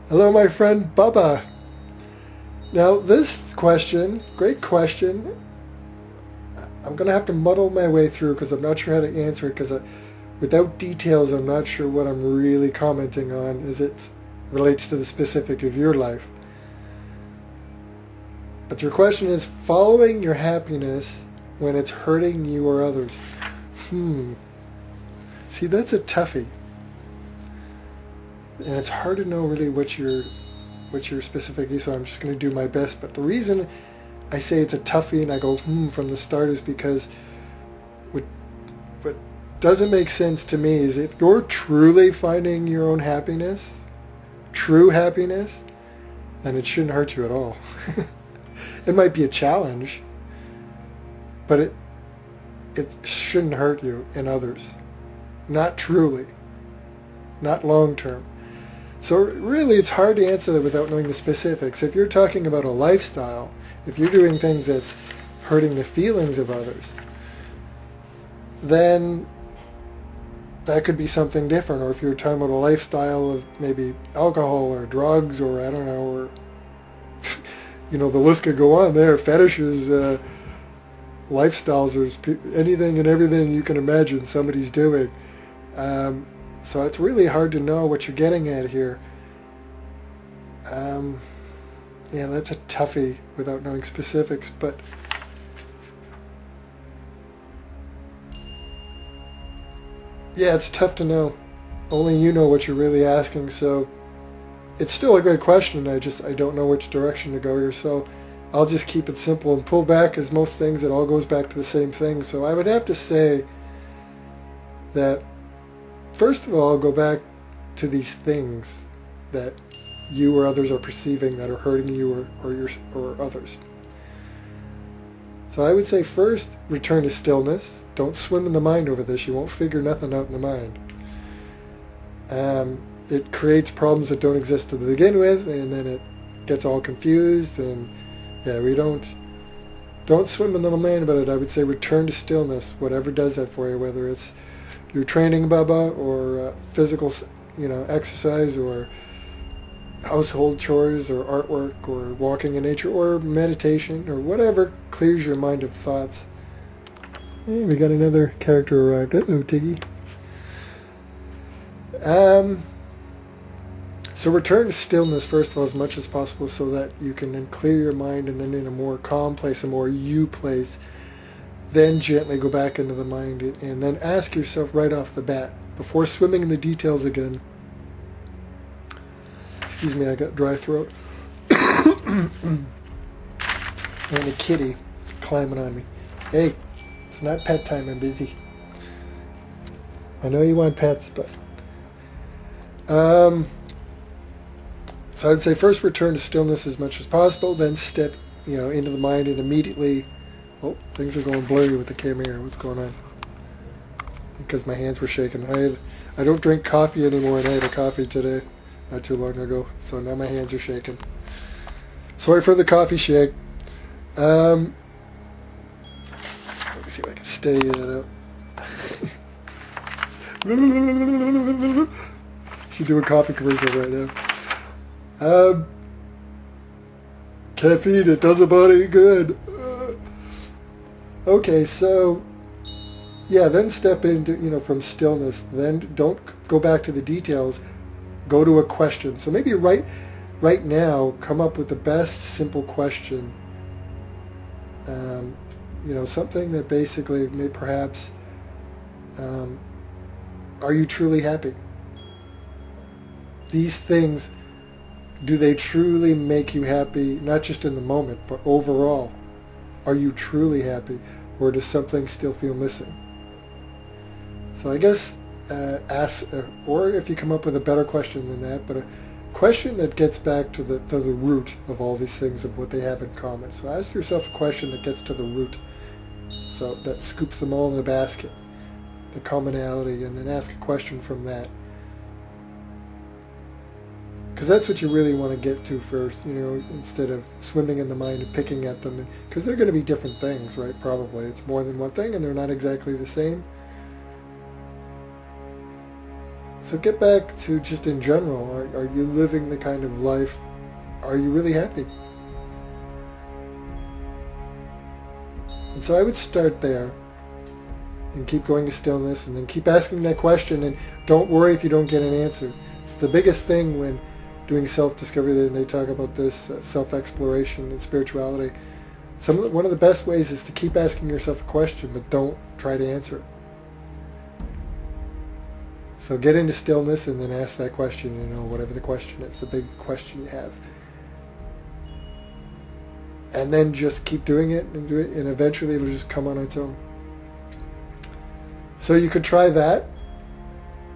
Hello, my friend Bubba. Now, this question, great question. I'm going to have to muddle my way through because I'm not sure how to answer it because without details, I'm not sure what I'm really commenting on as it relates to the specific of your life. But your question is following your happiness when it's hurting you or others. See, that's a toughie. And it's hard to know really what your specific is, so I'm just going to do my best. But the reason I say it's a toughie and I go from the start is because what doesn't make sense to me is if you're truly finding your own happiness, true happiness, then it shouldn't hurt you at all. It might be a challenge, but it shouldn't hurt you and others. Not truly. Not long term. So really it's hard to answer that without knowing the specifics. If you're talking about a lifestyle, if you're doing things that's hurting the feelings of others, then that could be something different. Or if you're talking about a lifestyle of maybe alcohol or drugs or I don't know, or you know, the list could go on there. Fetishes, lifestyles, there's anything and everything you can imagine somebody's doing. So it's really hard to know what you're getting at here. Yeah, that's a toughie without knowing specifics, but yeah, it's tough to know. Only you know what you're really asking, so it's still a great question. I don't know which direction to go here, so I'll just keep it simple and pull back. As most things, it all goes back to the same thing. So I would have to say that first of all, go back to these things that you or others are perceiving that are hurting you or others. So I would say first, return to stillness. Don't swim in the mind over this. You won't figure nothing out in the mind. It creates problems that don't exist to begin with, and then it gets all confused. And yeah, we don't swim in the mind about it. I would say return to stillness, whatever does that for you, whether it's your training BUBBA or physical, exercise or household chores or artwork or walking in nature or meditation or whatever clears your mind of thoughts. Hey, we got another character arrived. Hello, Tiggy. So return to stillness first of all as much as possible so that you can then clear your mind, and then in a more calm place, a more you place, then gently go back into the mind and then ask yourself right off the bat, before swimming in the details again. Excuse me, I got dry throat. And a kitty climbing on me. Hey, it's not pet time, I'm busy. I know you want pets, but... So I'd say first return to stillness as much as possible, then step, into the mind and immediately... Oh, things are going blurry with the camera here. What's going on? Because my hands were shaking. I don't drink coffee anymore, and I had a coffee today, not too long ago. So now my hands are shaking. Sorry for the coffee shake. Let me see if I can steady that out. She's doing coffee commercials right now. Caffeine, it does a body good. Okay, so, yeah, then step into, from stillness. Then don't go back to the details. Go to a question. So maybe right now, come up with the best simple question. Something that basically may perhaps, are you truly happy? These things, do they truly make you happy, not just in the moment, but overall? Are you truly happy, or does something still feel missing? So I guess ask, or if you come up with a better question than that, but a question that gets back to the root of all these things, of what they have in common. So ask yourself a question that gets to the root, so that scoops them all in a basket, the commonality, and then ask a question from that. Because that's what you really want to get to first, instead of swimming in the mind and picking at them. Because they're going to be different things, right? Probably. It's more than one thing, and they're not exactly the same. So get back to just in general, are you living the kind of life, are you really happy? And so I would start there and keep going to stillness and then keep asking that question, and don't worry if you don't get an answer. It's the biggest thing when doing self-discovery, and they talk about this self-exploration and spirituality. One of the best ways is to keep asking yourself a question, but don't try to answer it. So get into stillness and then ask that question, whatever the question is, the big question you have. And then just keep doing it and do it, and eventually it'll just come on its own. So you could try that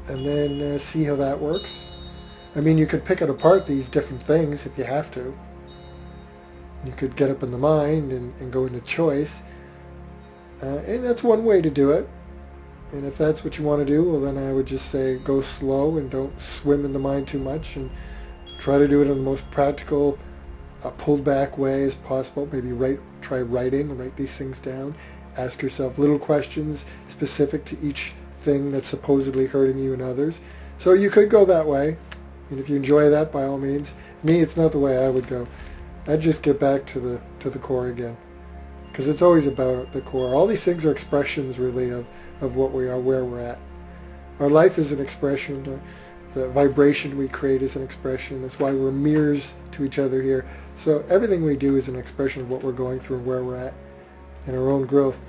and then see how that works. I mean, you could pick it apart, these different things, if you have to. You could get up in the mind and go into choice. And that's one way to do it. And if that's what you want to do, well, then I would just say go slow and don't swim in the mind too much, and try to do it in the most practical, pulled back way as possible. Maybe try writing, write these things down. Ask yourself little questions specific to each thing that's supposedly hurting you and others. So you could go that way. And if you enjoy that, by all means. Me, it's not the way I would go. I'd just get back to the core again. Because it's always about the core. All these things are expressions, really, of what we are, where we're at. Our life is an expression. The vibration we create is an expression. That's why we're mirrors to each other here. So everything we do is an expression of what we're going through and where we're at in our own growth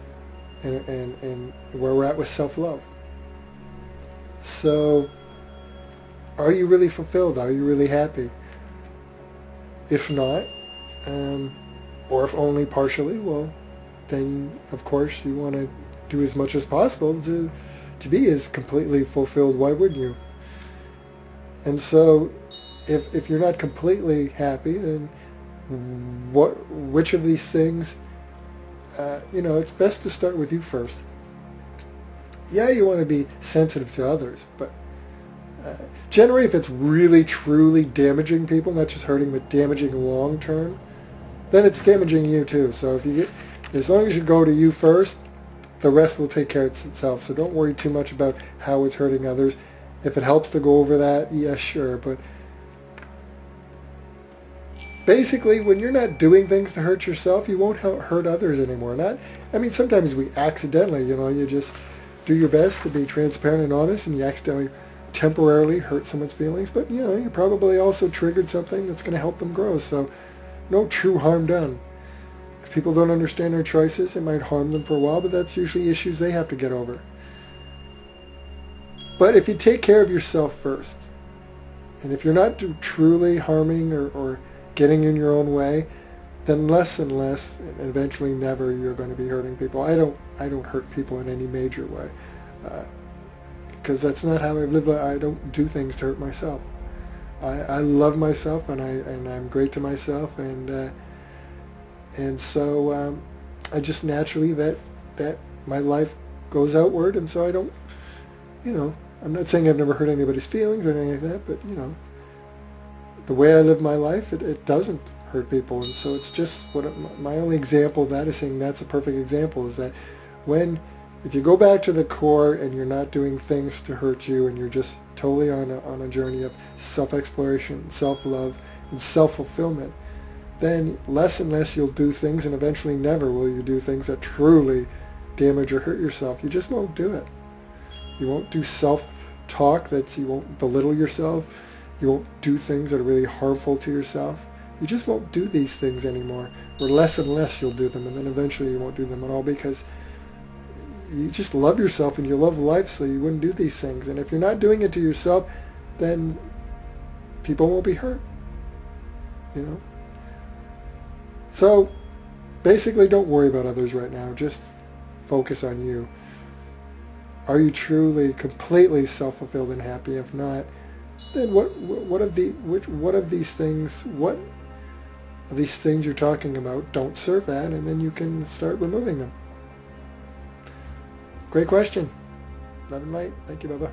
and where we're at with self-love. So are you really fulfilled? Are you really happy? If not, or if only partially, well, then of course you want to do as much as possible to be as completely fulfilled. Why wouldn't you? And so if you're not completely happy, then which of these things, it's best to start with you first. Yeah, you want to be sensitive to others, but generally if it's really truly damaging people, not just hurting but damaging long term, then it's damaging you too. So as long as you go to you first, the rest will take care of itself. So don't worry too much about how it's hurting others. If it helps to go over that, yeah, sure. But basically, when you're not doing things to hurt yourself, you won't hurt others anymore. Sometimes we accidentally, you just do your best to be transparent and honest, and you accidentally temporarily hurt someone's feelings. But, you probably also triggered something that's going to help them grow. So no true harm done. If people don't understand their choices, it might harm them for a while, but that's usually issues they have to get over. But if you take care of yourself first, and if you're not truly harming or getting in your own way, then less and less, and eventually never, you're going to be hurting people. I don't hurt people in any major way, because that's not how I've lived. I don't do things to hurt myself. I love myself, and I'm great to myself, and so I just naturally that my life goes outward, and so I don't, I'm not saying I've never hurt anybody's feelings or anything like that, but the way I live my life, it doesn't hurt people. And so it's just my only example of that is saying that's a perfect example, is that if you go back to the core and you're not doing things to hurt you, and you're just totally on a journey of self-exploration, self-love, and self-fulfillment, then less and less you'll do things, and eventually never will you do things that truly damage or hurt yourself. You just won't do it. You won't do self-talk you won't belittle yourself. You won't do things that are really harmful to yourself. You just won't do these things anymore. Or less and less you'll do them, and then eventually you won't do them at all, because you just love yourself and you love life, so you wouldn't do these things. And if you're not doing it to yourself, then people won't be hurt. So basically, don't worry about others right now. Just focus on you. Are you truly completely self-fulfilled and happy? If not, then what of these things you're talking about don't serve that, and then you can start removing them. Great question. Love and light. Thank you, Bubba.